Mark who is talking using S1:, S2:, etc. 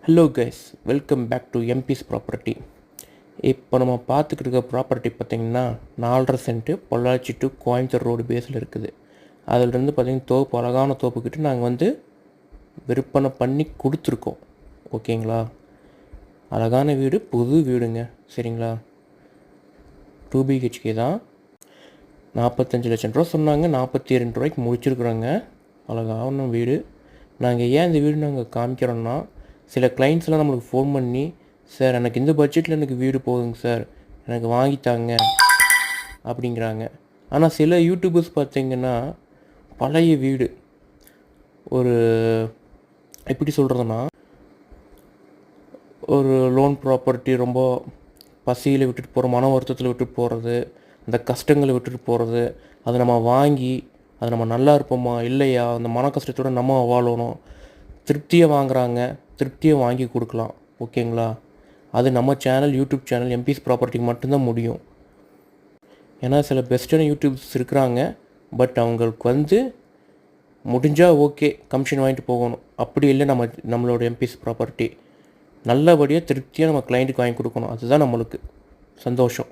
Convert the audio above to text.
S1: Hello guys, welcome back to MPS property. இப்போ நம்ம பார்த்துக்கிட்டு இருக்க ப்ராப்பர்ட்டி பார்த்திங்கன்னா 4.5 cent Pollachi to Coimbatore road பேஸில் இருக்குது. அதிலிருந்து பார்த்திங்கன்னா தோப்பு, அழகான தோப்புக்கிட்ட நாங்கள் விற்பனை பண்ணி கொடுத்துருக்கோம். ஓகேங்களா? அழகான வீடு, புது வீடுங்க. சரிங்களா? 2 BHK தான். 45 லட்சம் ரூபா சொன்னாங்க. 42 ரூபாய்க்கு முடிச்சிருக்குறோங்க. அழகான வீடு. நாங்கள் ஏன் இந்த வீடு காமிக்கிறோன்னா, சில கிளைண்ட்ஸ்லாம் நம்மளுக்கு ஃபோன் பண்ணி, சார் எனக்கு இந்த பட்ஜெட்டில் எனக்கு வீடு போதுங்க சார், எனக்கு வாங்கித்தாங்க அப்படிங்கிறாங்க. ஆனால் சில யூடியூபர்ஸ் பார்த்திங்கன்னா பழைய வீடு, ஒரு எப்படி சொல்கிறதுனா, ஒரு லோன் ப்ராப்பர்ட்டி ரொம்ப பசியில் விட்டுட்டு போகிற, மன வருத்தத்தில் விட்டுட்டு போகிறது, அந்த கஷ்டங்களை விட்டுட்டு போகிறது, அதை நம்ம வாங்கி அது நம்ம நல்லா இருப்போமா இல்லையா, அந்த மன கஷ்டத்தோடு நம்ம வாழணும், திருப்தியாக வாங்குகிறாங்க, திருப்தியாக வாங்கி கொடுக்கலாம். ஓகேங்களா? அது நம்ம சேனல், யூடியூப் சேனல் எம்பிஸ் ப்ராப்பர்ட்டிக்கு மட்டும்தான் முடியும். ஏன்னா சில பெஸ்ட்டான யூடியூப்ஸ் இருக்கிறாங்க, பட் அவங்களுக்கு முடிஞ்சால் ஓகே, கமிஷன் வாங்கிட்டு போகணும். அப்படி இல்லை, நம்மளோட எம்பிஸ் ப்ராப்பர்ட்டி நல்லபடியாக திருப்தியாக நம்ம கிளைண்ட்டுக்கு வாங்கி கொடுக்கணும். அதுதான் நம்மளுக்கு சந்தோஷம்.